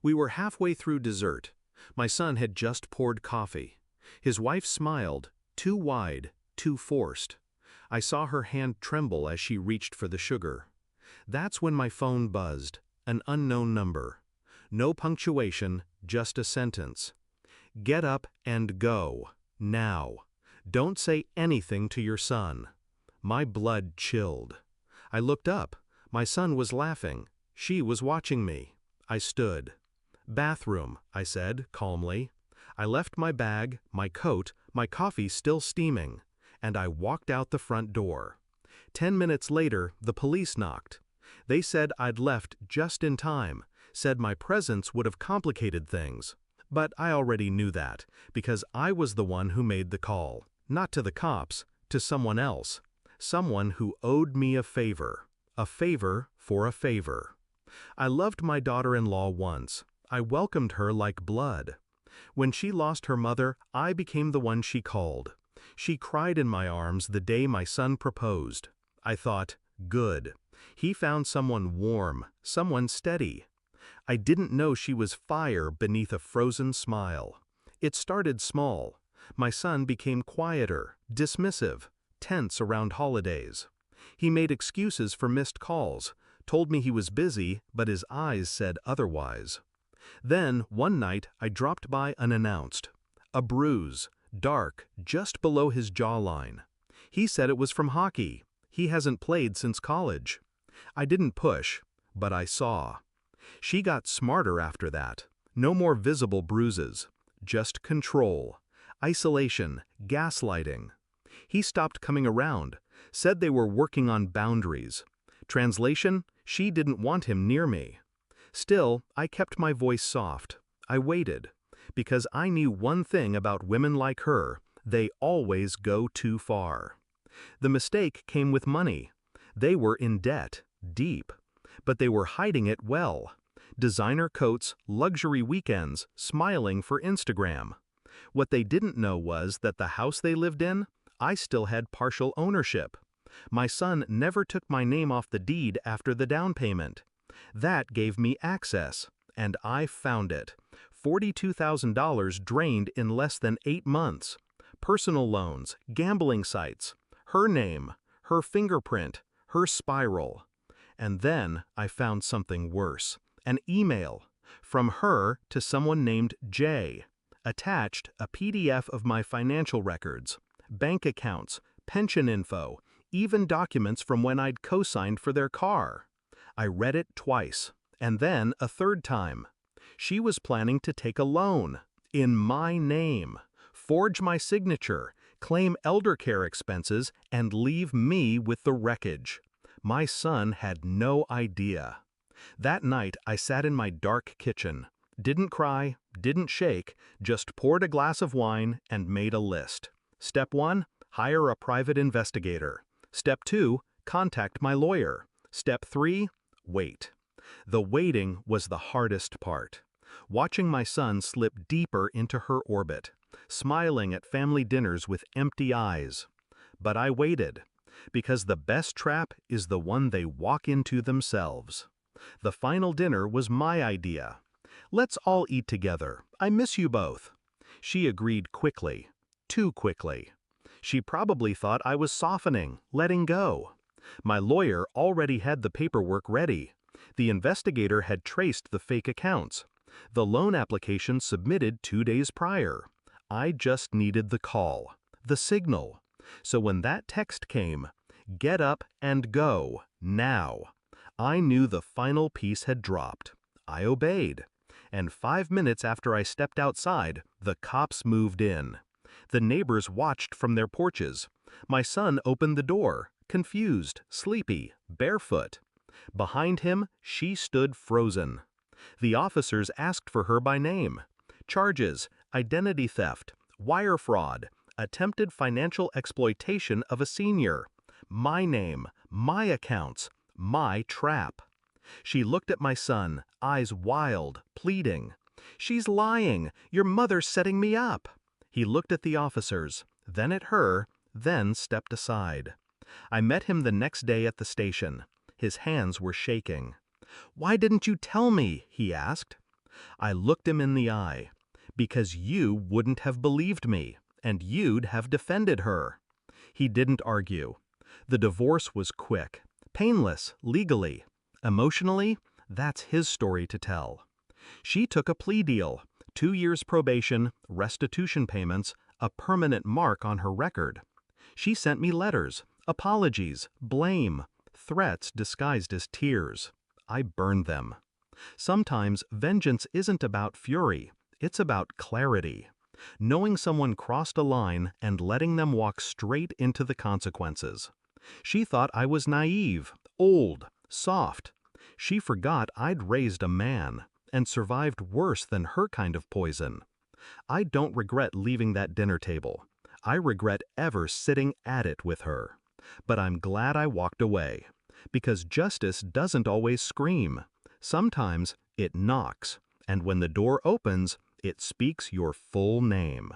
We were halfway through dessert. My son had just poured coffee. His wife smiled, too wide, too forced. I saw her hand tremble as she reached for the sugar. That's when my phone buzzed, an unknown number. No punctuation, just a sentence. Get up and go, now. Don't say anything to your son. My blood chilled. I looked up. My son was laughing. She was watching me. I stood. Bathroom, I said, calmly. I left my bag, my coat, my coffee still steaming, and I walked out the front door. 10 minutes later, the police knocked. They said I'd left just in time, said my presence would have complicated things. But I already knew that, because I was the one who made the call. Not to the cops, to someone else. Someone who owed me a favor for a favor. I loved my daughter-in-law once. I welcomed her like blood. When she lost her mother, I became the one she called. She cried in my arms the day my son proposed. I thought, good. He found someone warm, someone steady. I didn't know she was fire beneath a frozen smile. It started small. My son became quieter, dismissive, tense around holidays. He made excuses for missed calls, told me he was busy, but his eyes said otherwise. Then, one night, I dropped by unannounced. A bruise, dark, just below his jawline. He said it was from hockey. He hasn't played since college. I didn't push, but I saw. She got smarter after that. No more visible bruises. Just control. Isolation, gaslighting. He stopped coming around, said they were working on boundaries. Translation, she didn't want him near me. Still, I kept my voice soft. I waited. Because I knew one thing about women like her, they always go too far. The mistake came with money. They were in debt, deep. But they were hiding it well. Designer coats, luxury weekends, smiling for Instagram. What they didn't know was that the house they lived in, I still had partial ownership. My son never took my name off the deed after the down payment. That gave me access, and I found it. $42,000 drained in less than 8 months. Personal loans, gambling sites, her name, her fingerprint, her spiral. And then I found something worse. An email. From her to someone named Jay. Attached, a PDF of my financial records, bank accounts, pension info, even documents from when I'd co-signed for their car. I read it twice, and then a third time. She was planning to take a loan, in my name, forge my signature, claim elder care expenses, and leave me with the wreckage. My son had no idea. That night, I sat in my dark kitchen. Didn't cry, didn't shake, just poured a glass of wine and made a list. Step 1, hire a private investigator. Step 2, contact my lawyer. Step 3, wait. The waiting was the hardest part. Watching my son slip deeper into her orbit, smiling at family dinners with empty eyes. But I waited, because the best trap is the one they walk into themselves. The final dinner was my idea. Let's all eat together. I miss you both. She agreed quickly, too quickly. She probably thought I was softening, letting go. My lawyer already had the paperwork ready. The investigator had traced the fake accounts. The loan application submitted 2 days prior. I just needed the call, the signal. So when that text came, get up and go, now. I knew the final piece had dropped. I obeyed. And 5 minutes after I stepped outside, the cops moved in. The neighbors watched from their porches. My son opened the door, confused, sleepy, barefoot. Behind him, she stood frozen. The officers asked for her by name. Charges, identity theft, wire fraud, attempted financial exploitation of a senior. My name, my accounts, my trap. She looked at my son, eyes wild, pleading. She's lying. Your mother's setting me up. He looked at the officers, then at her, then stepped aside. I met him the next day at the station. His hands were shaking. Why didn't you tell me? He asked. I looked him in the eye. Because you wouldn't have believed me, and you'd have defended her. He didn't argue. The divorce was quick, painless, legally. Emotionally, that's his story to tell. She took a plea deal, 2 years probation, restitution payments, a permanent mark on her record. She sent me letters, apologies, blame, threats disguised as tears. I burned them. Sometimes vengeance isn't about fury, it's about clarity. Knowing someone crossed a line and letting them walk straight into the consequences. She thought I was naive, old, soft. She forgot I'd raised a man and survived worse than her kind of poison. I don't regret leaving that dinner table. I regret ever sitting at it with her. But I'm glad I walked away. Because justice doesn't always scream. Sometimes it knocks, and when the door opens, it speaks your full name.